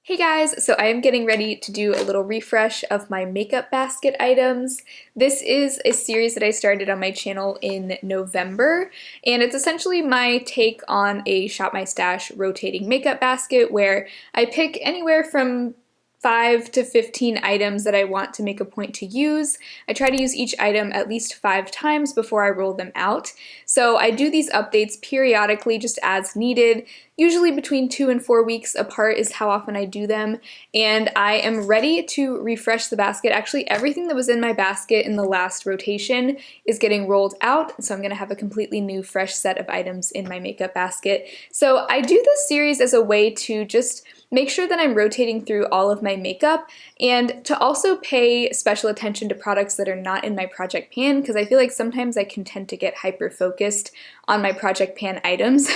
Hey guys, so I am getting ready to do a little refresh of my makeup basket items. This is a series that I started on my channel in November, and it's essentially my take on a Shop My Stash rotating makeup basket where I pick anywhere from 5 to 15 items that I want to make a point to use. I try to use each item at least 5 times before I roll them out. So I do these updates periodically just as needed. Usually between 2 and 4 weeks apart is how often I do them, and I am ready to refresh the basket. Actually, everything that was in my basket in the last rotation is getting rolled out, so I'm going to have a completely new fresh set of items in my makeup basket. So I do this series as a way to just make sure that I'm rotating through all of my makeup and to also pay special attention to products that are not in my project pan, because I feel like sometimes I can tend to get hyper-focused on my project pan items.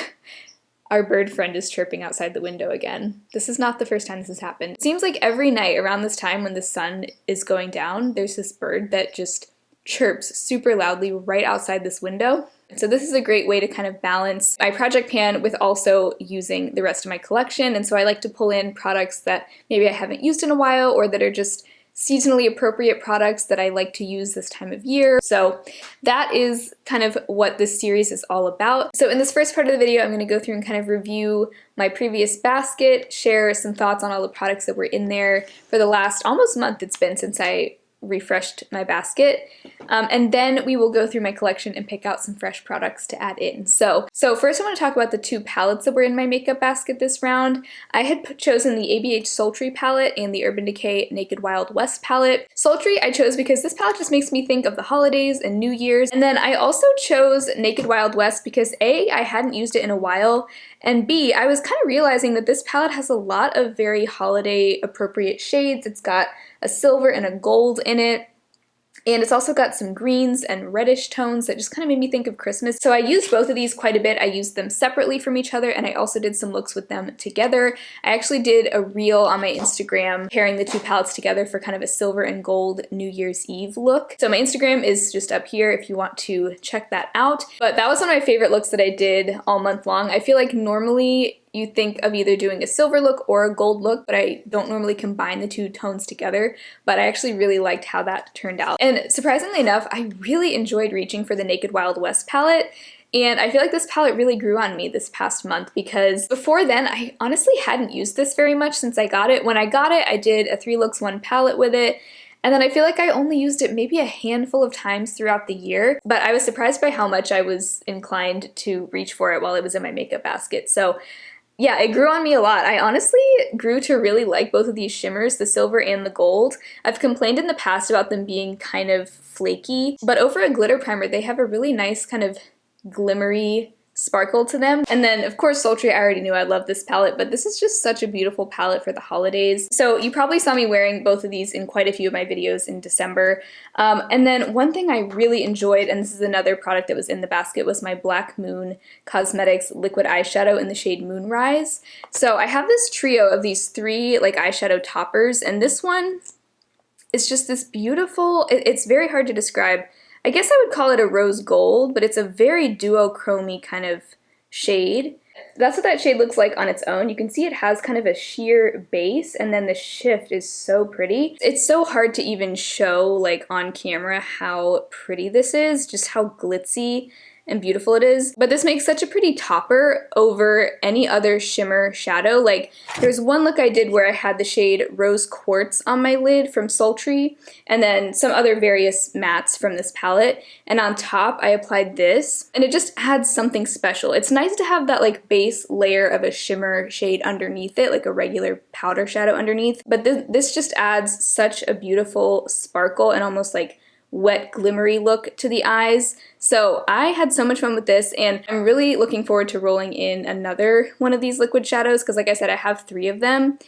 Our bird friend is chirping outside the window again. This is not the first time this has happened. It seems like every night around this time when the sun is going down, there's this bird that just chirps super loudly right outside this window. So this is a great way to kind of balance my project pan with also using the rest of my collection. And so I like to pull in products that maybe I haven't used in a while or that are just seasonally appropriate products that I like to use this time of year. So that is kind of what this series is all about. So in this first part of the video, I'm going to go through and kind of review my previous basket, share some thoughts on all the products that were in there for the last almost month it's been since I refreshed my basket, and then we will go through my collection and pick out some fresh products to add in. So first I want to talk about the 2 palettes that were in my makeup basket this round. I had chosen the ABH Sultry palette and the Urban Decay Naked Wild West palette. Sultry I chose because this palette just makes me think of the holidays and New Year's, and then I also chose Naked Wild West because A, I hadn't used it in a while, and B, I was kind of realizing that this palette has a lot of very holiday appropriate shades. It's got a silver and a gold in it, and it's also got some greens and reddish tones that just kind of made me think of Christmas. So I used both of these quite a bit. I used them separately from each other, and I also did some looks with them together. I actually did a reel on my Instagram pairing the 2 palettes together for kind of a silver and gold New Year's Eve look. So my Instagram is just up here if you want to check that out. But that was one of my favorite looks that I did all month long. I feel like normally you think of either doing a silver look or a gold look, but I don't normally combine the 2 tones together, but I actually really liked how that turned out. And surprisingly enough, I really enjoyed reaching for the Naked Wild West palette, and I feel like this palette really grew on me this past month because before then, I honestly hadn't used this very much since I got it. When I got it, I did a 3 looks 1 palette with it, and then I feel like I only used it maybe a handful of times throughout the year, but I was surprised by how much I was inclined to reach for it while it was in my makeup basket. So yeah, it grew on me a lot. I honestly grew to really like both of these shimmers, the silver and the gold. I've complained in the past about them being kind of flaky, but over a glitter primer, they have a really nice kind of glimmery sparkle to them. And then of course Sultry, I already knew I loved this palette, but this is just such a beautiful palette for the holidays. So you probably saw me wearing both of these in quite a few of my videos in December. And then one thing I really enjoyed, and this is another product that was in the basket, was my Black Moon Cosmetics liquid eyeshadow in the shade Moonrise. So I have this trio of these 3 like eyeshadow toppers, and this one is just this beautiful, it's very hard to describe. I guess I would call it a rose gold, but it's a very duochrome kind of shade. That's what that shade looks like on its own. You can see it has kind of a sheer base, and then the shift is so pretty. It's so hard to even show like on camera how pretty this is, just how glitzy and beautiful it is. But this makes such a pretty topper over any other shimmer shadow. Like there's one look I did where I had the shade Rose Quartz on my lid from Sultry, and then some other various mattes from this palette, and on top I applied this, and it just adds something special. It's nice to have that like base layer of a shimmer shade underneath it, like a regular powder shadow underneath, but this just adds such a beautiful sparkle and almost like wet glimmery look to the eyes. So I had so much fun with this, and I'm really looking forward to rolling in another one of these liquid shadows because like I said, I have 3 of them,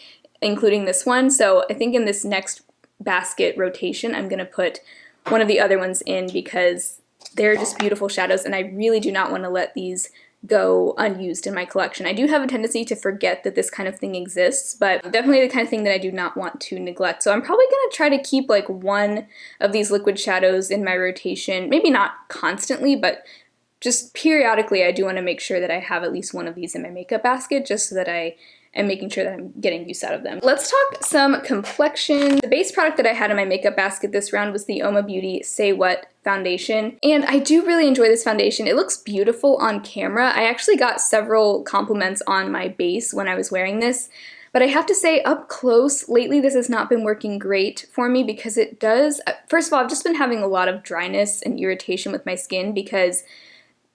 including this one. So I think in this next basket rotation, I'm gonna put one of the other ones in because they're just beautiful shadows, and I really do not want to let these go unused in my collection. I do have a tendency to forget that this kind of thing exists, but definitely the kind of thing that I do not want to neglect. So I'm probably going to try to keep like 1 of these liquid shadows in my rotation, maybe not constantly, but just periodically I do want to make sure that I have at least one of these in my makeup basket just so that I and making sure that I'm getting use out of them. Let's talk some complexion. The base product that I had in my makeup basket this round was the Oma Beauty Say What foundation, and I do really enjoy this foundation. It looks beautiful on camera. I actually got several compliments on my base when I was wearing this, but I have to say up close, lately this has not been working great for me because it does, first of all, I've just been having a lot of dryness and irritation with my skin because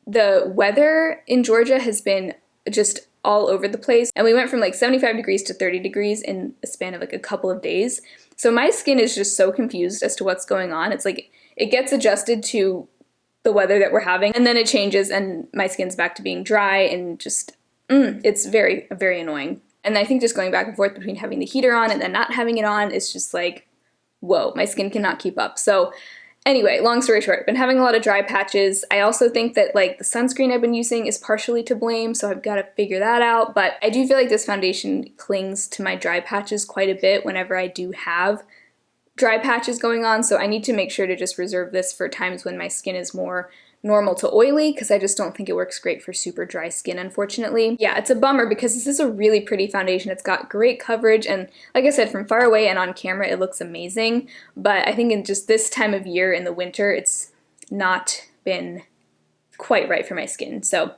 the weather in Georgia has been just all over the place, and we went from like 75 degrees to 30 degrees in a span of like a couple of days. So my skin is just so confused as to what's going on. It's like it gets adjusted to the weather that we're having, and then it changes and my skin's back to being dry and just, it's very, very annoying. And I think just going back and forth between having the heater on and then not having it on is just like, whoa, my skin cannot keep up. So anyway, long story short, I've been having a lot of dry patches. I also think that like the sunscreen I've been using is partially to blame, so I've got to figure that out. But I do feel like this foundation clings to my dry patches quite a bit whenever I do have dry patches going on, so I need to make sure to just reserve this for times when my skin is more normal to oily, because I just don't think it works great for super dry skin, unfortunately. Yeah, it's a bummer because this is a really pretty foundation. It's got great coverage, and like I said, from far away and on camera it looks amazing, but I think in just this time of year in the winter it's not been quite right for my skin, so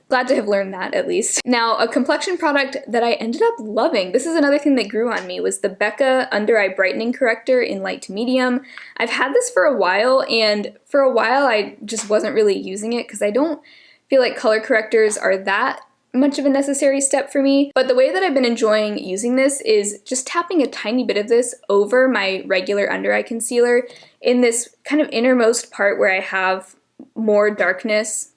glad to have learned that at least. Now, a complexion product that I ended up loving, this is another thing that grew on me, was the Becca Under Eye Brightening Corrector in light to medium. I've had this for a while, and for a while I just wasn't really using it because I don't feel like color correctors are that much of a necessary step for me. But the way that I've been enjoying using this is just tapping a tiny bit of this over my regular under eye concealer in this kind of innermost part where I have more darkness,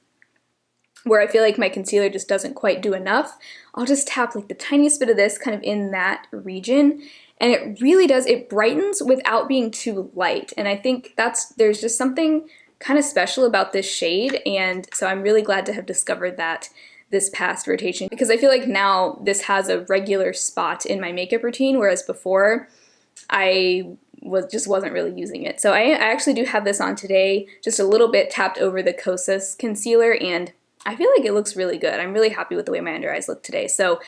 where I feel like my concealer just doesn't quite do enough. I'll just tap like the tiniest bit of this kind of in that region, and it really does, it brightens without being too light, and I think there's just something kind of special about this shade, and so I'm really glad to have discovered that this past rotation, because I feel like now this has a regular spot in my makeup routine, whereas before I wasn't really using it. So I actually do have this on today, just a little bit tapped over the Kosas concealer, and I feel like it looks really good. I'm really happy with the way my under eyes look today. So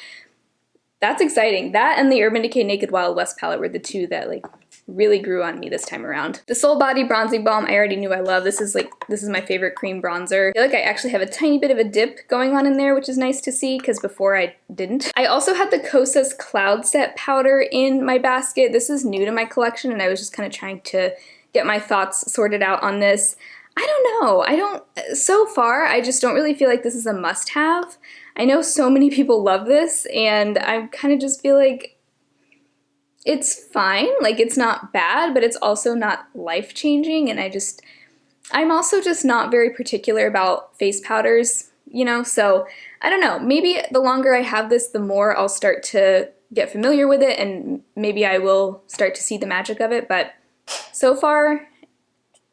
that's exciting. That and the Urban Decay Naked Wild West palette were the two that like really grew on me this time around. The Soul Body Bronzing Balm I already knew I love. This is my favorite cream bronzer. I feel like I actually have a tiny bit of a dip going on in there, which is nice to see because before I didn't. I also had the Kosas Cloud Set powder in my basket. This is new to my collection, and I was just kind of trying to get my thoughts sorted out on this. I don't know. So far, I just don't really feel like this is a must-have. I know so many people love this, and I kind of just feel like it's fine. Like, it's not bad, but it's also not life-changing, and I'm also just not very particular about face powders, you know? So, I don't know. Maybe the longer I have this, the more I'll start to get familiar with it, and maybe I will start to see the magic of it, but so far,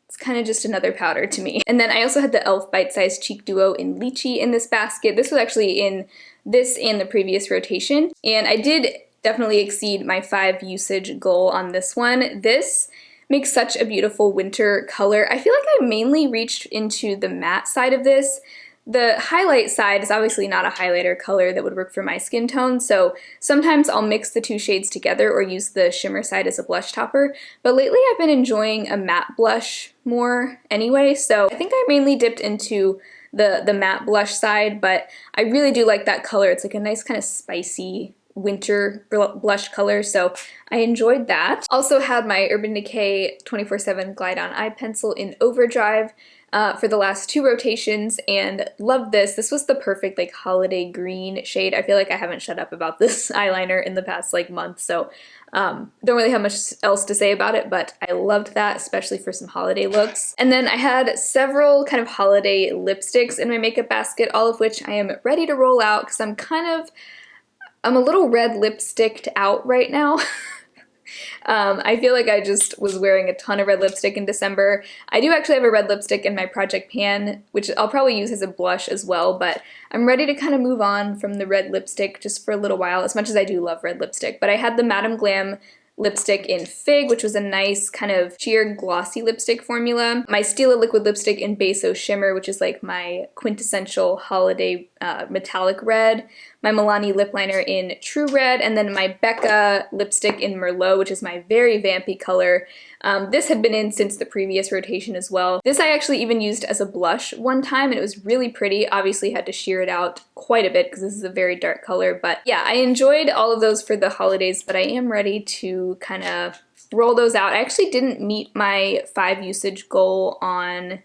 it's kind of just another powder to me. And then I also had the e.l.f. Bite Size Cheek Duo in Lychee in this basket. This was actually in this and the previous rotation, and I did definitely exceed my 5 usage goal on this one. This makes such a beautiful winter color. I feel like I mainly reached into the matte side of this. The highlight side is obviously not a highlighter color that would work for my skin tone, so sometimes I'll mix the two shades together or use the shimmer side as a blush topper, but lately I've been enjoying a matte blush more anyway, so I think I mainly dipped into the matte blush side, but I really do like that color. It's like a nice kind of spicy winter blush color, so I enjoyed that. Also had my Urban Decay 24/7 Glide On Eye Pencil in Overdrive for the last 2 rotations, and loved this. This was the perfect like holiday green shade. I feel like I haven't shut up about this eyeliner in the past like month, so don't really have much else to say about it, but I loved that, especially for some holiday looks. And then I had several kind of holiday lipsticks in my makeup basket, all of which I am ready to roll out because I'm a little red lipsticked out right now. I feel like I just was wearing a ton of red lipstick in December. I do actually have a red lipstick in my Project Pan, which I'll probably use as a blush as well, but I'm ready to kind of move on from the red lipstick just for a little while, as much as I do love red lipstick. But I had the Madam Glam lipstick in Fig, which was a nice kind of sheer glossy lipstick formula. My Stila liquid lipstick in Beso Shimmer, which is like my quintessential holiday metallic red, my Milani lip liner in true red, and then my Becca lipstick in merlot, which is my very vampy color. This had been in since the previous rotation as well. This I actually even used as a blush one time, and it was really pretty. Obviously had to sheer it out quite a bit because this is a very dark color, but yeah, I enjoyed all of those for the holidays, but I am ready to kind of roll those out. I actually didn't meet my 5 usage goal on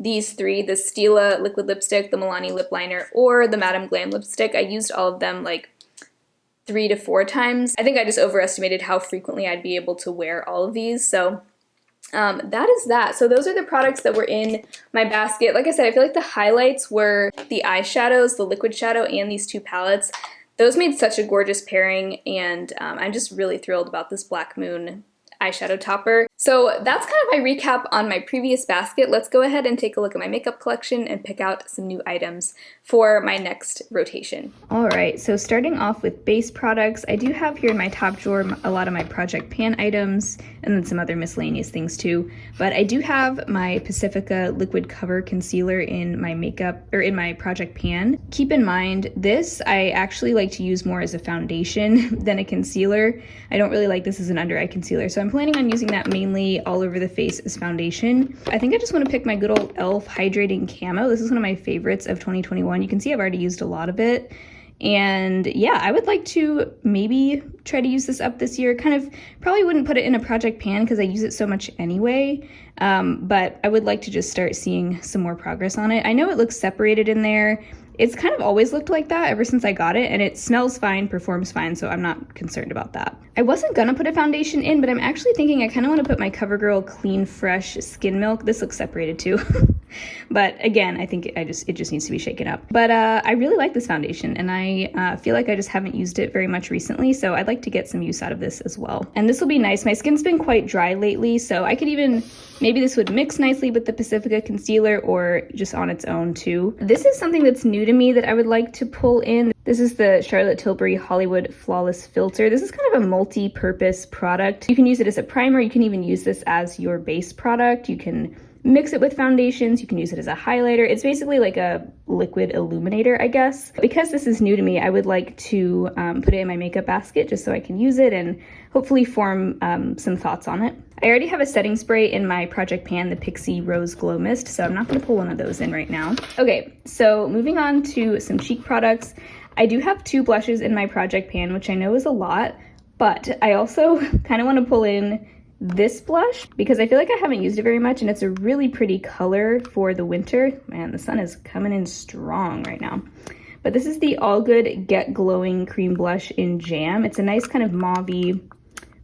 these 3, the Stila liquid lipstick, the Milani lip liner, or the Madame Glam lipstick. I used all of them like 3 to 4 times. I think I just overestimated how frequently I'd be able to wear all of these, so that is that. So those are the products that were in my basket. Like I said, I feel like the highlights were the eyeshadows, the liquid shadow, and these 2 palettes. Those made such a gorgeous pairing, and I'm just really thrilled about this Black Moon eyeshadow topper. So that's kind of my recap on my previous basket. Let's go ahead and take a look at my makeup collection and pick out some new items for my next rotation. Alright, so starting off with base products, I do have here in my top drawer a lot of my Project Pan items, and then some other miscellaneous things too. But I do have my Pacifica Liquid Cover Concealer in my makeup, or in my Project Pan. Keep in mind, this I actually like to use more as a foundation than a concealer. I don't really like this as an under eye concealer, so I'm planning on using that mainly all over the face as foundation. I think I just want to pick my good old e.l.f. Hydrating Camo. This is one of my favorites of 2021. You can see I've already used a lot of it. And yeah, I would like to maybe try to use this up this year. Kind of probably wouldn't put it in a Project Pan because I use it so much anyway. But I would like to just start seeing some more progress on it. I know it looks separated in there. It's kind of always looked like that ever since I got it, and it smells fine, performs fine, so I'm not concerned about that. I wasn't gonna put a foundation in, but I'm actually thinking I kind of want to put my CoverGirl Clean Fresh Skin Milk. This looks separated too. But again, I think it just needs to be shaken up. But I really like this foundation, and I feel like I just haven't used it very much recently, so I'd like to get some use out of this as well. And this will be nice. My skin's been quite dry lately, so I could even, maybe this would mix nicely with the Pacifica concealer or just on its own too. This is something that's new to me that I would like to pull in. This is the Charlotte Tilbury Hollywood Flawless Filter. This is kind of a multi-purpose product. You can use it as a primer. You can even use this as your base product. You can mix it with foundations. You can use it as a highlighter. It's basically like a liquid illuminator, I guess. Because this is new to me, I would like to put it in my makeup basket just so I can use it and hopefully form some thoughts on it. I already have a setting spray in my Project Pan, the Pixie Rose Glow Mist, so I'm not going to pull one of those in right now. Okay, so moving on to some cheek products. I do have 2 blushes in my Project Pan, which I know is a lot, but I also kind of want to pull in this blush because I feel like I haven't used it very much, and it's a really pretty color for the winter. Man, the sun is coming in strong right now. But this is the All Good Get Glowing Cream Blush in Jam. It's a nice kind of mauve-y,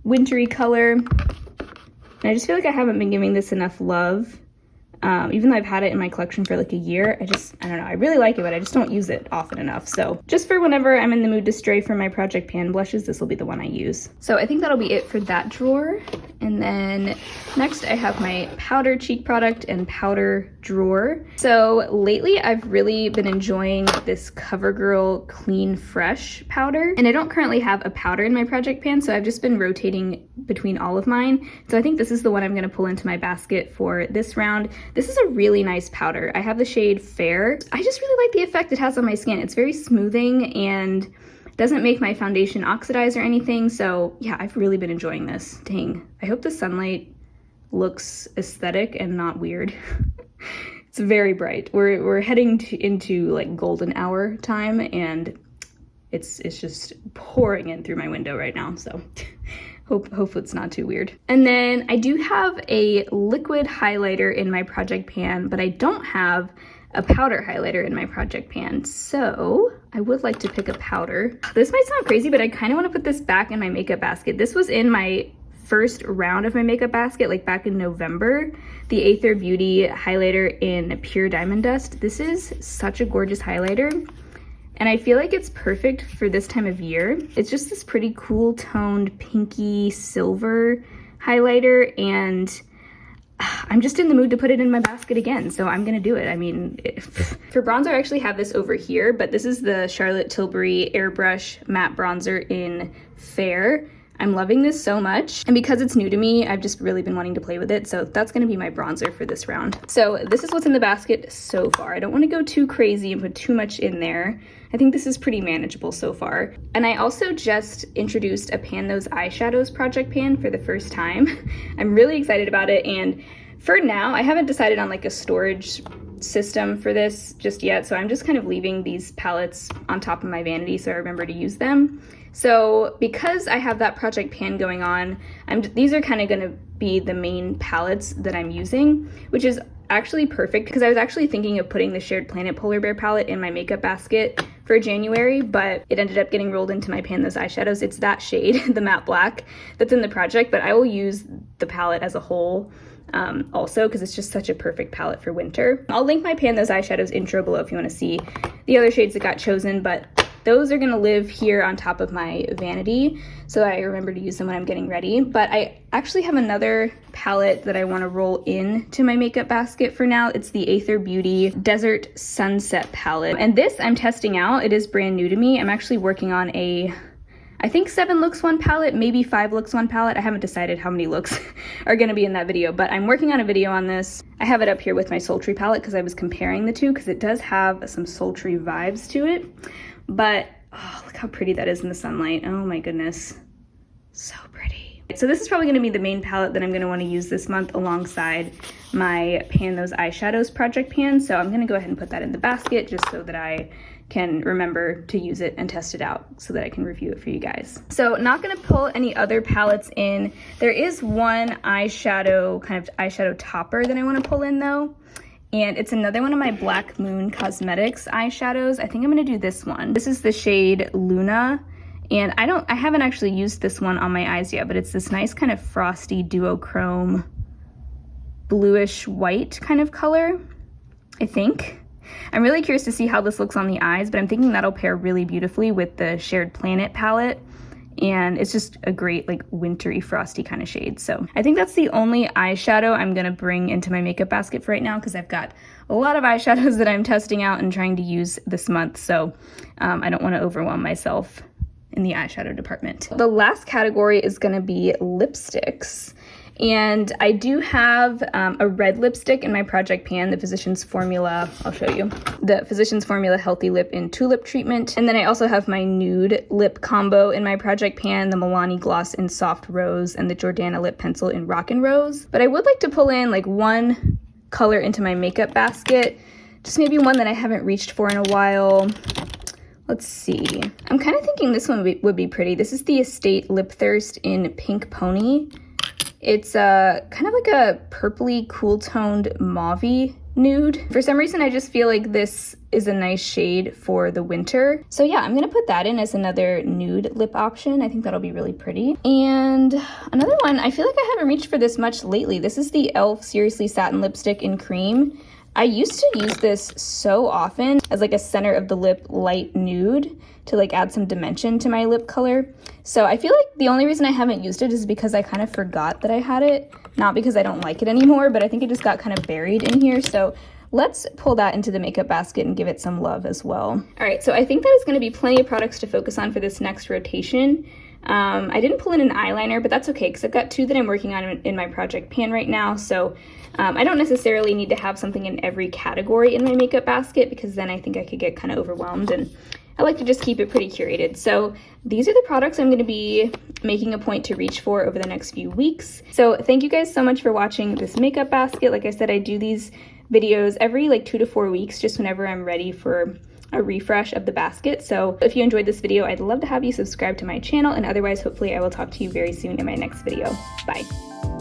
wintry color. And I just feel like I haven't been giving this enough love. Even though I've had it in my collection for like a year, I don't know, I really like it, but I just don't use it often enough. So just for whenever I'm in the mood to stray for my Project Pan blushes, this will be the one I use. So I think that'll be it for that drawer. And then next I have my powder cheek product and powder drawer. So lately I've really been enjoying this CoverGirl Clean Fresh powder. And I don't currently have a powder in my Project Pan, so I've just been rotating between all of mine. So I think this is the one I'm gonna pull into my basket for this round. This is a really nice powder. I have the shade Fair. I just really like the effect it has on my skin. It's very smoothing and doesn't make my foundation oxidize or anything. So yeah, I've really been enjoying this. Dang, I hope the sunlight looks aesthetic and not weird. It's very bright. We're heading into like golden hour time, and it's just pouring in through my window right now. So Hope it's not too weird. And then I do have a liquid highlighter in my Project Pan, but I don't have a powder highlighter in my Project Pan. So I would like to pick a powder. This might sound crazy, but I kind of want to put this back in my makeup basket. This was in my first round of my makeup basket, like back in November. The ATHR Beauty highlighter in Pure Diamond Dust. This is such a gorgeous highlighter. And I feel like it's perfect for this time of year. It's just this pretty cool toned pinky silver highlighter, and I'm just in the mood to put it in my basket again, so I'm gonna do it. I mean, for bronzer, I actually have this over here, but this is the Charlotte Tilbury Airbrush Matte Bronzer in Fair. I'm loving this so much, and because it's new to me, I've just really been wanting to play with it, so that's gonna be my bronzer for this round. So this is what's in the basket so far. I don't wanna go too crazy and put too much in there. I think this is pretty manageable so far. And I also just introduced a Pan Those Eyeshadows project pan for the first time. I'm really excited about it, and for now, I haven't decided on like a storage system for this just yet, so I'm just kind of leaving these palettes on top of my vanity so I remember to use them. So because I have that project pan going on, these are kind of going to be the main palettes that I'm using, which is actually perfect because I was actually thinking of putting the Shared Planet Polar Bear palette in my makeup basket for January, but it ended up getting rolled into my Pan Those Eyeshadows. It's that shade, the matte black, that's in the project, but I will use the palette as a whole also because it's just such a perfect palette for winter. I'll link my Pan Those Eyeshadows intro below if you want to see the other shades that got chosen, but those are gonna live here on top of my vanity, so I remember to use them when I'm getting ready. But I actually have another palette that I wanna roll into my makeup basket for now. It's the ATHR Beauty Desert Sunset palette. And this I'm testing out. It is brand new to me. I'm actually working on I think 7 looks 1 palette, maybe 5 looks 1 palette. I haven't decided how many looks are gonna be in that video, but I'm working on a video on this. I have it up here with my sultry palette because I was comparing the two because it does have some sultry vibes to it. But, oh, look how pretty that is in the sunlight. Oh my goodness, so pretty. So this is probably gonna be the main palette that I'm gonna wanna use this month alongside my Pan Those Eyeshadows project pan. So I'm gonna go ahead and put that in the basket just so that I can remember to use it and test it out so that I can review it for you guys. So not gonna pull any other palettes in. There is one eyeshadow, kind of eyeshadow topper that I wanna pull in though. And it's another one of my Black Moon Cosmetics eyeshadows. I think I'm gonna do this one. This is the shade Luna. And I haven't actually used this one on my eyes yet, but it's this nice kind of frosty duochrome bluish white kind of color, I think. I'm really curious to see how this looks on the eyes, but I'm thinking that'll pair really beautifully with the Shared Planet palette. And it's just a great like wintry frosty kind of shade. So I think that's the only eyeshadow I'm gonna bring into my makeup basket for right now because I've got a lot of eyeshadows that I'm testing out and trying to use this month. So I don't wanna overwhelm myself in the eyeshadow department. The last category is gonna be lipsticks. And I do have a red lipstick in my project pan, the Physicians Formula, I'll show you, the Physicians Formula Healthy Lip in Tulip Treatment. And then I also have my nude lip combo in my project pan, the Milani Gloss in Soft Rose and the Jordana Lip Pencil in Rockin' Rose. But I would like to pull in like one color into my makeup basket, just maybe one that I haven't reached for in a while. Let's see. I'm kind of thinking this one would be pretty. This is the Estate Lip Thirst in Pink Pony. It's kind of like a purpley, cool-toned mauve-y nude. For some reason, I just feel like this is a nice shade for the winter. So yeah, I'm gonna put that in as another nude lip option. I think that'll be really pretty. And another one, I feel like I haven't reached for this much lately. This is the e.l.f. Seriously Satin Lipstick in Cream. I used to use this so often as like a center of the lip light nude to like add some dimension to my lip color. So I feel like the only reason I haven't used it is because I kind of forgot that I had it, not because I don't like it anymore, but I think it just got kind of buried in here. So let's pull that into the makeup basket and give it some love as well. All right, so I think that is going to be plenty of products to focus on for this next rotation. I didn't pull in an eyeliner, but that's okay because I've got 2 that I'm working on in my project pan right now. So I don't necessarily need to have something in every category in my makeup basket because then I think I could get kind of overwhelmed, and I like to just keep it pretty curated. So these are the products I'm going to be making a point to reach for over the next few weeks. So thank you guys so much for watching this makeup basket. Like I said, I do these videos every like 2 to 4 weeks, just whenever I'm ready for a refresh of the basket. So if you enjoyed this video, I'd love to have you subscribe to my channel, and otherwise, hopefully I will talk to you very soon in my next video. Bye.